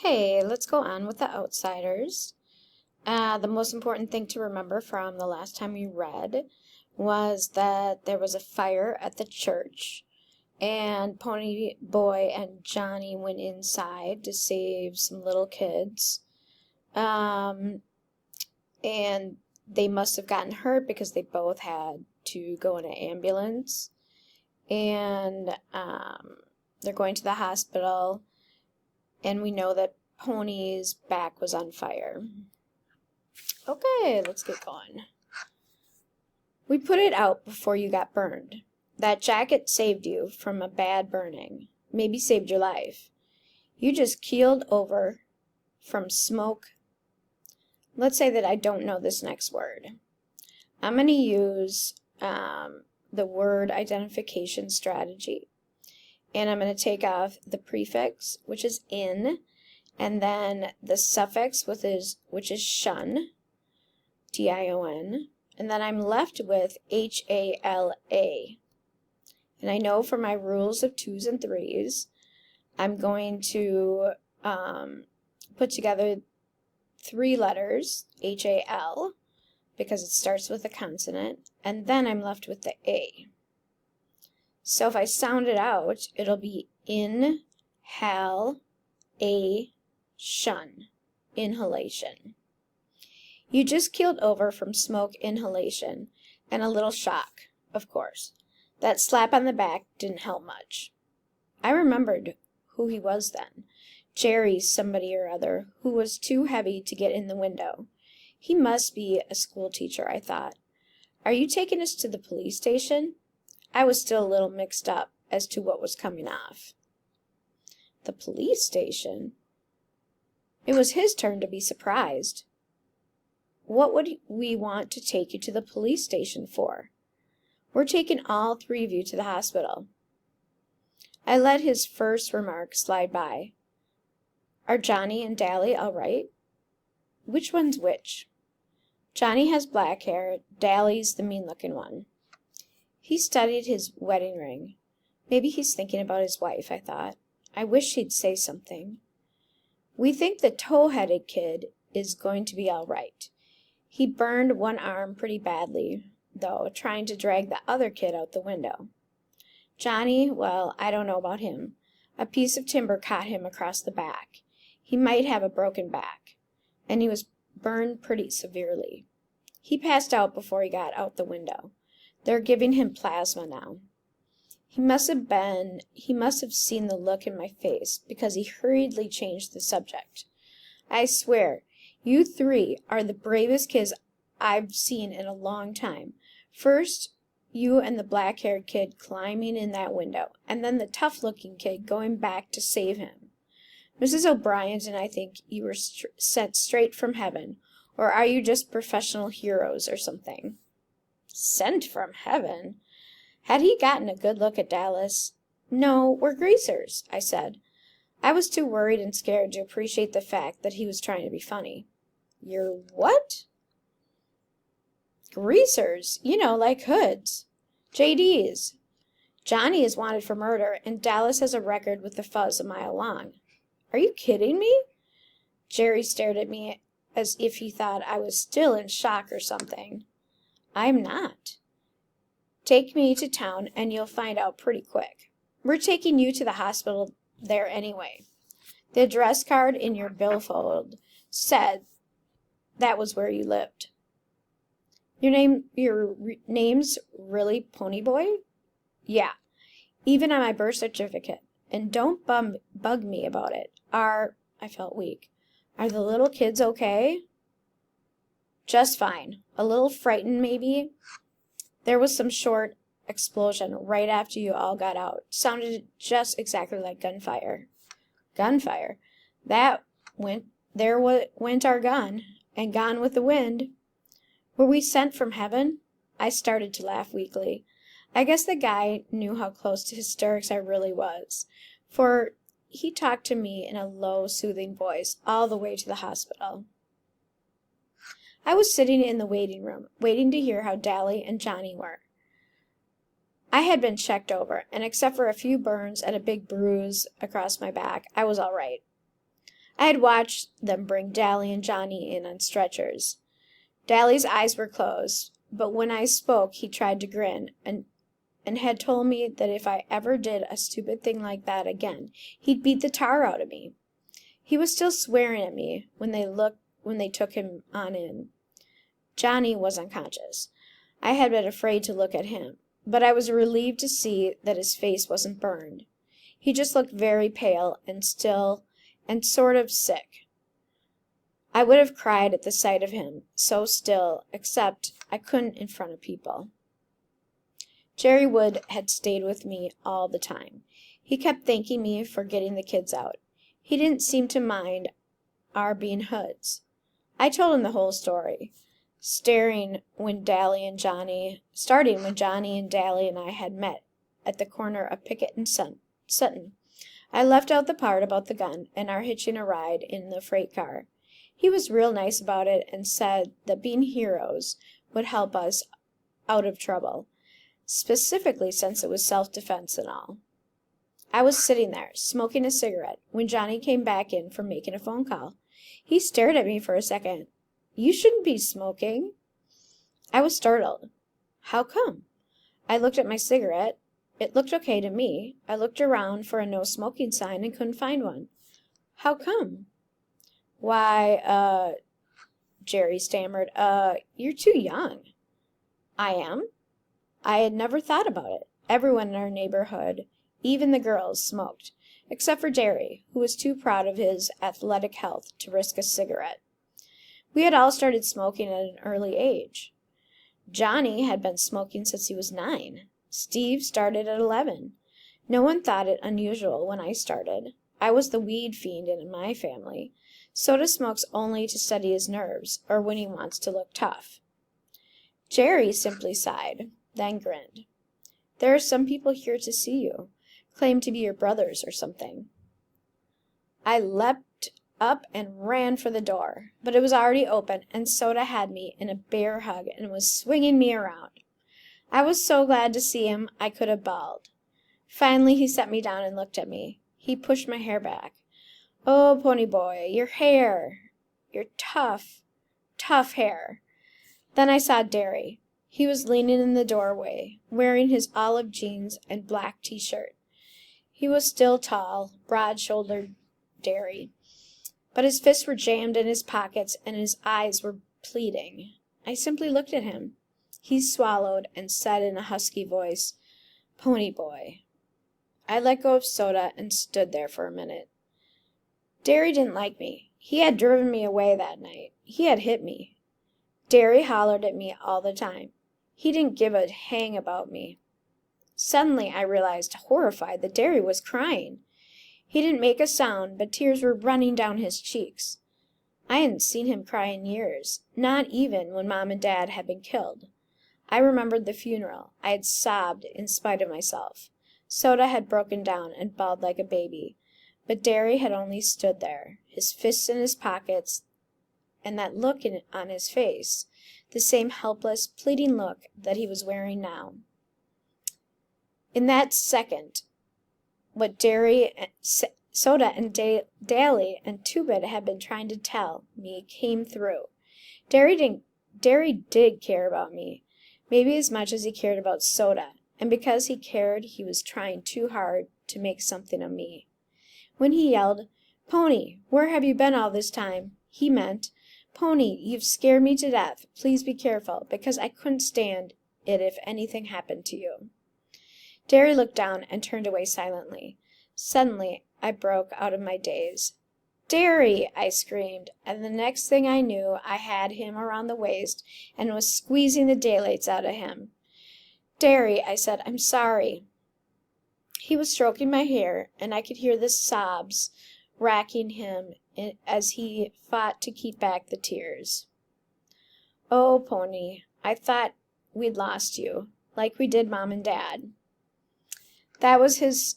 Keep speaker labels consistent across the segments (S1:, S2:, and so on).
S1: Okay, let's go on with The Outsiders. The most important thing to remember from the last time we read was that there was a fire at the church, and Pony Boy and Johnny went inside to save some little kids. And they must have gotten hurt because they both had to go in an ambulance. And they're going to the hospital, and we know that Pony's back was on fire. Okay, let's get going. We put it out before you got burned. That jacket saved you from a bad burning. Maybe saved your life. You just keeled over from smoke. Let's say that I don't know this next word. I'm going to use the word identification strategy. And I'm going to take off the prefix, which is in, and then the suffix, which is shun, D-I-O-N, and then I'm left with H-A-L-A. And I know from my rules of 2s and 3s, I'm going to put together 3 letters, H-A-L, because it starts with a consonant, and then I'm left with the A. So if I sound it out, it'll be in, hal, a, shun, inhalation. You just keeled over from smoke inhalation and a little shock, of course. That slap on the back didn't help much. I remembered who he was then. Jerry somebody or other, who was too heavy to get in the window. He must be a school teacher, I thought. Are you taking us to the police station? I was still a little mixed up as to what was coming off. The police station? It was his turn to be surprised. What would we want to take you to the police station for? We're taking all 3 of you to the hospital. I let his first remark slide by. Are Johnny and Dally all right? Which one's which? Johnny has black hair, Dally's the mean-looking one. He studied his wedding ring. Maybe he's thinking about his wife, I thought. I wish he'd say something. We think the tow-headed kid is going to be all right. He burned one arm pretty badly, though, trying to drag the other kid out the window. Johnny, well, I don't know about him. A piece of timber caught him across the back. He might have a broken back, and he was burned pretty severely. He passed out before he got out the window. They're giving him plasma now. He must have seen the look in my face, because he hurriedly changed the subject. I swear, you 3 are the bravest kids I've seen in a long time. First, you and the black-haired kid climbing in that window, and then the tough-looking kid going back to save him. Mrs. O'Brien and I think you were sent straight from heaven, or are you just professional heroes or something? Sent from heaven? Had he gotten a good look at Dallas? No, we're greasers, I said. I was too worried and scared to appreciate the fact that he was trying to be funny. You're what? Greasers, like hoods. JDs. Johnny is wanted for murder, and Dallas has a record with the fuzz a mile long. Are you kidding me? Jerry stared at me as if he thought I was still in shock or something. I'm not. Take me to town and you'll find out pretty quick. We're taking you to the hospital there anyway. The address card in your billfold said that was where you lived. Your name's really Pony Boy? Yeah, even on my birth certificate. And don't bug me about it. I felt weak. Are the little kids okay? Just fine. A little frightened, maybe. There was some short explosion right after you all got out. Sounded just exactly like gunfire. Gunfire? There went our gun, and gone with the wind. Were we sent from heaven? I started to laugh weakly. I guess the guy knew how close to hysterics I really was, for he talked to me in a low, soothing voice all the way to the hospital. I was sitting in the waiting room, waiting to hear how Dally and Johnny were. I had been checked over, and except for a few burns and a big bruise across my back, I was all right. I had watched them bring Dally and Johnny in on stretchers. Dally's eyes were closed, but when I spoke he tried to grin, and had told me that if I ever did a stupid thing like that again, he'd beat the tar out of me. He was still swearing at me when they took him on in. Johnny was unconscious. I had been afraid to look at him, but I was relieved to see that his face wasn't burned. He just looked very pale and still and sort of sick. I would have cried at the sight of him, so still, except I couldn't in front of people. Jerry Wood had stayed with me all the time. He kept thanking me for getting the kids out. He didn't seem to mind our being hoods. I told him the whole story, starting when Johnny and Dally and I had met at the corner of Pickett and Sutton. I left out the part about the gun and our hitching a ride in the freight car. He was real nice about it and said that being heroes would help us out of trouble, specifically since it was self-defense and all. I was sitting there, smoking a cigarette, when Johnny came back in from making a phone call. He stared at me for a second. "You shouldn't be smoking." I was startled. "How come?" I looked at my cigarette. It looked okay to me. I looked around for a no smoking sign and couldn't find one. "How come?" "Why, Jerry stammered, you're too young." "I am?" I had never thought about it. Everyone in our neighborhood, even the girls, smoked, except for Jerry, who was too proud of his athletic health to risk a cigarette. We had all started smoking at an early age. Johnny had been smoking since he was 9. Steve started at 11. No one thought it unusual when I started. I was the weed fiend in my family. Soda smokes only to steady his nerves, or when he wants to look tough. Jerry simply sighed, then grinned. "There are some people here to see you. Claim to be your brothers or something." I leapt up and ran for the door, but it was already open, and Soda had me in a bear hug and was swinging me around. I was so glad to see him I could have bawled. Finally he set me down and looked at me. He pushed my hair back. "Oh, Pony Boy, your hair. Your tough, tough hair." Then I saw Derry. He was leaning in the doorway, wearing his olive jeans and black t-shirt. He was still tall, broad-shouldered Derry, but his fists were jammed in his pockets and his eyes were pleading. I simply looked at him. He swallowed and said in a husky voice, "Pony Boy." I let go of Soda and stood there for a minute. Derry didn't like me. He had driven me away that night. He had hit me. Derry hollered at me all the time. He didn't give a hang about me. Suddenly I realized, horrified, that Derry was crying. He didn't make a sound, but tears were running down his cheeks. I hadn't seen him cry in years, not even when Mom and Dad had been killed. I remembered the funeral. I had sobbed in spite of myself. Soda had broken down and bawled like a baby, but Derry had only stood there, his fists in his pockets, and that look on his face, the same helpless, pleading look that he was wearing now. In that second, what Soda and Dally and Two-Bit had been trying to tell me came through. Derry did care about me, maybe as much as he cared about Soda, and because he cared, he was trying too hard to make something of me. When he yelled, "Pony, where have you been all this time?" he meant, "Pony, you've scared me to death. Please be careful, because I couldn't stand it if anything happened to you." Derry looked down and turned away silently. Suddenly, I broke out of my daze. "Derry!" I screamed, and the next thing I knew I had him around the waist and was squeezing the daylights out of him. "Derry," I said, "I'm sorry." He was stroking my hair, and I could hear the sobs racking him as he fought to keep back the tears. "Oh, Pony, I thought we'd lost you, like we did Mom and Dad." That was his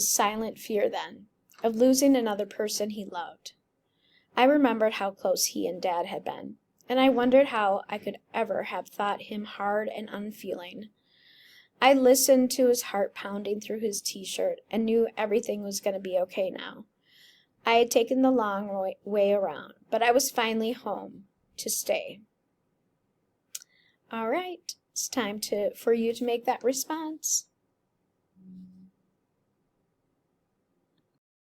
S1: silent fear then, of losing another person he loved. I remembered how close he and Dad had been, and I wondered how I could ever have thought him hard and unfeeling. I listened to his heart pounding through his t-shirt and knew everything was going to be okay now. I had taken the long way around, but I was finally home to stay. All right, it's time for you to make that response.